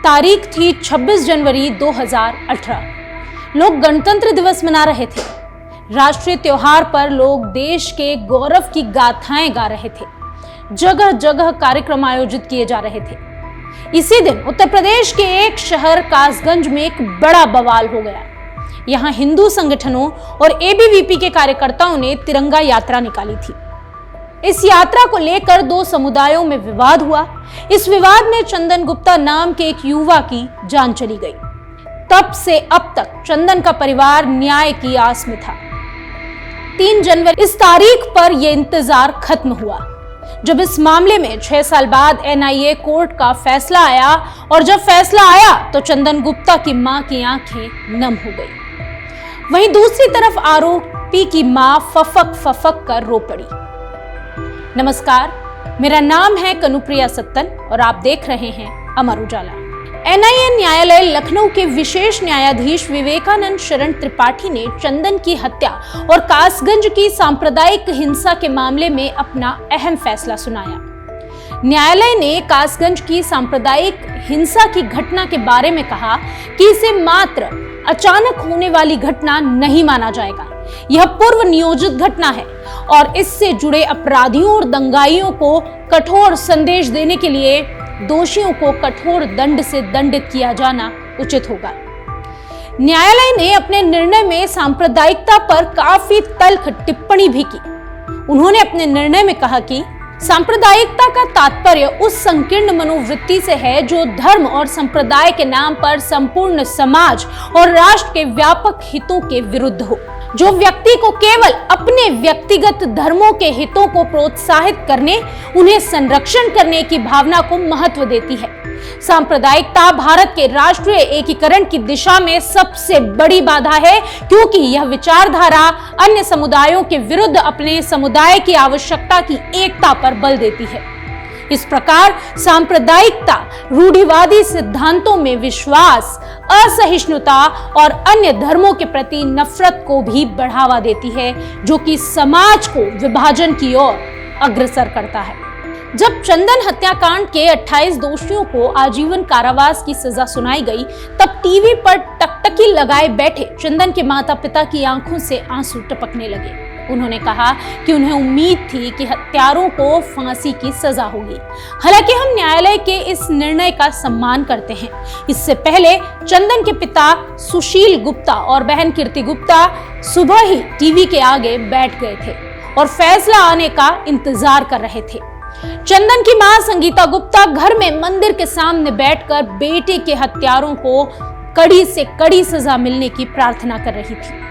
तारीख थी 26 जनवरी 2018। लोग गणतंत्र दिवस मना रहे थे। राष्ट्रीय त्योहार पर लोग देश के गौरव की गाथाएं गा रहे थे। जगह जगह कार्यक्रम आयोजित किए जा रहे थे। इसी दिन उत्तर प्रदेश के एक शहर कासगंज में एक बड़ा बवाल हो गया। यहां हिंदू संगठनों और एबीवीपी के कार्यकर्ताओं ने तिरंगा यात्रा निकाली थी। इस यात्रा को लेकर दो समुदायों में विवाद हुआ। इस विवाद में चंदन गुप्ता नाम के एक युवा की जान चली गई। तब से अब तक चंदन का परिवार न्याय की आस में था। 3 जनवरी इस तारीख पर यह इंतजार खत्म हुआ, जब इस मामले में 6 साल बाद एनआईए कोर्ट का फैसला आया। और जब फैसला आया तो चंदन गुप्ता की मां की आंखें नम हो गई। वहीं दूसरी तरफ आरोपी की मां फफक फफक कर रो पड़ी। नमस्कार, मेरा नाम है कनुप्रिया सत्तन और आप देख रहे हैं अमर उजाला। एनआईए न्यायालय लखनऊ के विशेष न्यायाधीश विवेकानंद शरण त्रिपाठी ने चंदन की हत्या और कासगंज की सांप्रदायिक हिंसा के मामले में अपना अहम फैसला सुनाया। न्यायालय ने कासगंज की सांप्रदायिक हिंसा की घटना के बारे में कहा कि इसे मात्र अचानक होने वाली घटना नहीं माना जाएगा। यह पूर्व नियोजित घटना है और इससे जुड़े अपराधियों और दंगाइयों को कठोर संदेश देने के लिए दोषियों को कठोर दंड से दंडित किया जाना उचित होगा। न्यायालय ने अपने निर्णय में सांप्रदायिकता पर काफी तल्ख टिप्पणी भी की। उन्होंने अपने निर्णय में कहा कि सांप्रदायिकता का तात्पर्य उस संकीर्ण मनोवृत्ति से है जो धर्म और संप्रदाय के नाम पर संपूर्ण समाज और राष्ट्र के व्यापक हितों के विरुद्ध हो, जो व्यक्ति को केवल अपने व्यक्तिगत धर्मों के हितों को प्रोत्साहित करने, उन्हें संरक्षण करने की भावना को महत्व देती है। सांप्रदायिकता भारत के राष्ट्रीय एकीकरण की दिशा में सबसे बड़ी बाधा है, क्योंकि यह विचारधारा अन्य समुदायों के विरुद्ध अपने समुदाय की आवश्यकता की एकता पर बल देती है। इस प्रकार सांप्रदायिकता रूढ़िवादी सिद्धांतों में विश्वास, असहिष्णुता और अन्य धर्मों के प्रति नफरत को भी बढ़ावा देती है, जो कि समाज को विभाजन की ओर अग्रसर करता है। जब चंदन हत्याकांड के 28 दोषियों को आजीवन कारावास की सजा सुनाई गई, तब टीवी पर टकटकी लगाए बैठे चंदन के माता-पिता की आंखों से आंसू टपकने लगे। उन्होंने कहा कि उन्हें उम्मीद थी कि हत्यारों को फांसी की सजा होगी। हालांकि हम न्यायालय के इस निर्णय का सम्मान करते हैं। इससे पहले चंदन के पिता सुशील गुप्ता और बहन कीर्ति गुप्ता सुबह ही टीवी के आगे बैठ गए थे और फैसला आने का इंतजार कर रहे थे। चंदन की मां संगीता गुप्ता घर में मंदिर के सामने बैठकर बेटे के हत्यारों को कड़ी से कड़ी सजा मिलने की प्रार्थना कर रही थी।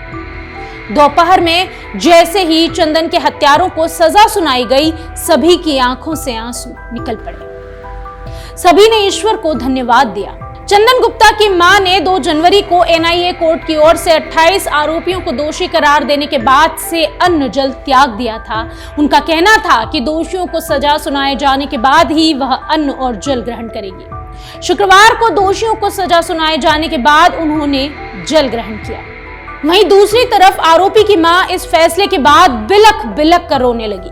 दोपहर में जैसे ही चंदन के हत्यारों को सजा सुनाई गई, सभी की आंखों से आंसू निकल पड़े। सभी ने ईश्वर को धन्यवाद दिया। चंदन गुप्ता की मां ने 2 जनवरी को एनआईए कोर्ट की ओर से 28 आरोपियों को दोषी करार देने के बाद से अन्न जल त्याग दिया था। उनका कहना था कि दोषियों को सजा सुनाए जाने के बाद ही वह अन्न और जल ग्रहण करेगी। शुक्रवार को दोषियों को सजा सुनाए जाने के बाद उन्होंने जल ग्रहण किया। वहीं दूसरी तरफ आरोपी की मां इस फैसले के बाद बिलख बिलख कर रोने लगी।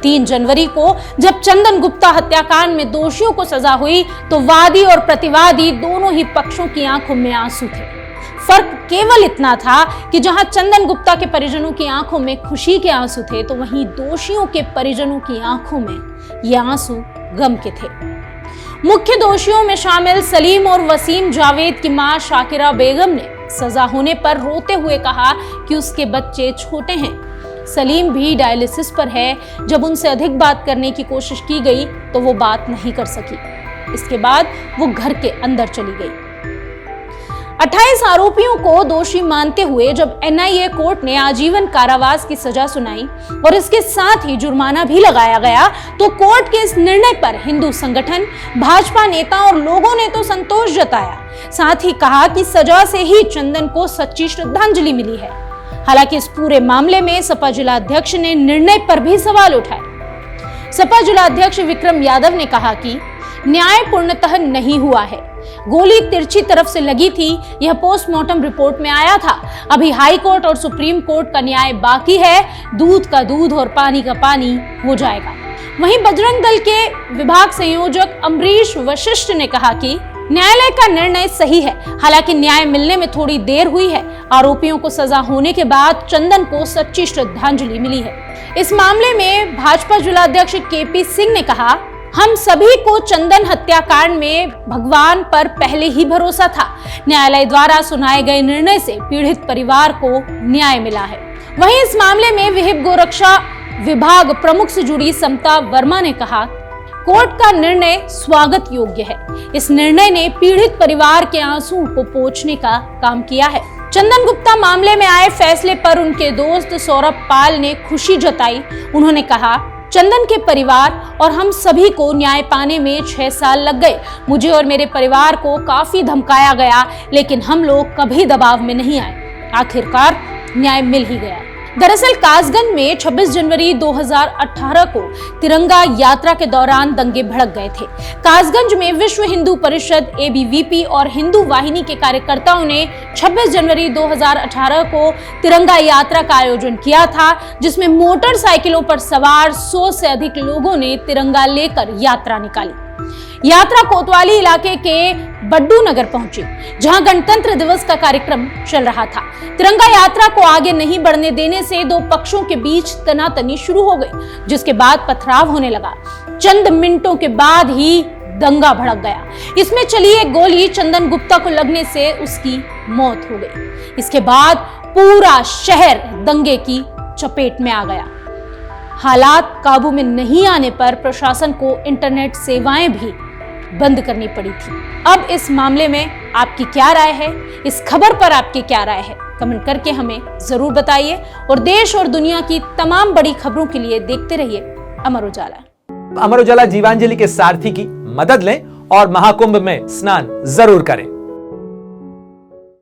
3 जनवरी को जब चंदन गुप्ता हत्याकांड में दोषियों को सजा हुई, तो वादी और प्रतिवादी दोनों ही पक्षों की आंखों में आंसू थे। फर्क केवल इतना था कि जहां चंदन गुप्ता के परिजनों की आंखों में खुशी के आंसू थे, तो वहीं दोषियों के परिजनों की आंखों में ये आंसू गम के थे। मुख्य दोषियों में शामिल सलीम और वसीम जावेद की मां शाकिरा बेगम ने सजा होने पर रोते हुए कहा कि उसके बच्चे छोटे हैं। सलीम भी डायलिसिस पर है। जब उनसे अधिक बात करने की कोशिश की गई तो वो बात नहीं कर सकी। इसके बाद वो घर के अंदर चली गई। 28 आरोपियों को दोषी मानते हुए जब एनआईए कोर्ट ने आजीवन कारावास की सजा सुनाई और इसके साथ ही जुर्माना भी लगाया गया, तो कोर्ट के इस निर्णय पर हिंदू संगठन, भाजपा नेता और लोगों ने तो संतोष जताया। साथ ही कहा कि सजा से ही चंदन को सच्ची श्रद्धांजलि मिली है। हालांकि इस पूरे मामले में सपा जिलाध्यक्ष ने निर्णय पर भी सवाल उठाए। सपा जिलाध्यक्ष विक्रम यादव ने कहा कि न्याय पूर्णतः नहीं हुआ है। गोली तिरछी तरफ से लगी थी, यह पोस्टमार्टम रिपोर्ट में आया था। अभी हाई कोर्ट और सुप्रीम कोर्ट का न्याय बाकी है। दूध का दूध और पानी का पानी हो जाएगा। वहीं बजरंग दल के विभाग संयोजक अमरीश वशिष्ठ ने कहा कि न्यायालय का निर्णय सही है। हालांकि न्याय मिलने में थोड़ी देर हुई है। आरोपियों को सजा होने के बाद चंदन को सच्ची श्रद्धांजलि मिली है। इस मामले में भाजपा जिलाध्यक्ष केपी सिंह ने कहा, हम सभी को चंदन हत्याकांड में भगवान पर पहले ही भरोसा था। न्यायालय द्वारा सुनाए गए निर्णय से पीड़ित परिवार को न्याय मिला है। वहीं इस मामले में विहिप गोरक्षा विभाग प्रमुख से जुड़ी समता वर्मा ने कहा, कोर्ट का निर्णय स्वागत योग्य है। इस निर्णय ने पीड़ित परिवार के आंसुओं को पोंछने का काम किया है। चंदन गुप्ता मामले में आए फैसले पर उनके दोस्त सौरभ पाल ने खुशी जताई। उन्होंने कहा, चंदन के परिवार और हम सभी को न्याय पाने में 6 साल लग गए। मुझे और मेरे परिवार को काफी धमकाया गया, लेकिन हम लोग कभी दबाव में नहीं आए। आखिरकार न्याय मिल ही गया। दरअसल कासगंज में 26 जनवरी 2018 को तिरंगा यात्रा के दौरान दंगे भड़क गए थे। कासगंज में विश्व हिंदू परिषद ABVP और हिंदू वाहिनी के कार्यकर्ताओं ने 26 जनवरी 2018 को तिरंगा यात्रा का आयोजन किया था, जिसमें मोटरसाइकिलों पर सवार 100 से अधिक लोगों ने तिरंगा लेकर यात्रा निकाली। यात्रा कोतवाली इलाके के बड्डू नगर पहुंची, जहां गणतंत्र दिवस का कार्यक्रम चल रहा था। तिरंगा यात्रा को आगे नहीं बढ़ने देने से दो पक्षों के बीच तनातनी शुरू हो गई, जिसके बाद पथराव होने लगा। चंद मिनटों के बाद ही दंगा भड़क गया। इसमें चली एक गोली चंदन गुप्ता को लगने से उसकी मौत हो गई। इसके बाद पूरा शहर दंगे की चपेट में आ गया। हालात काबू में नहीं आने पर प्रशासन को इंटरनेट सेवाएं भी बंद करनी पड़ी थी। अब इस मामले में आपकी क्या राय है? इस खबर पर आपकी क्या राय है? कमेंट करके हमें जरूर बताइए और देश और दुनिया की तमाम बड़ी खबरों के लिए देखते रहिए अमर उजाला। अमर उजाला जीवांजलि के सारथी की मदद लें और महाकुंभ में स्नान जरूर करें।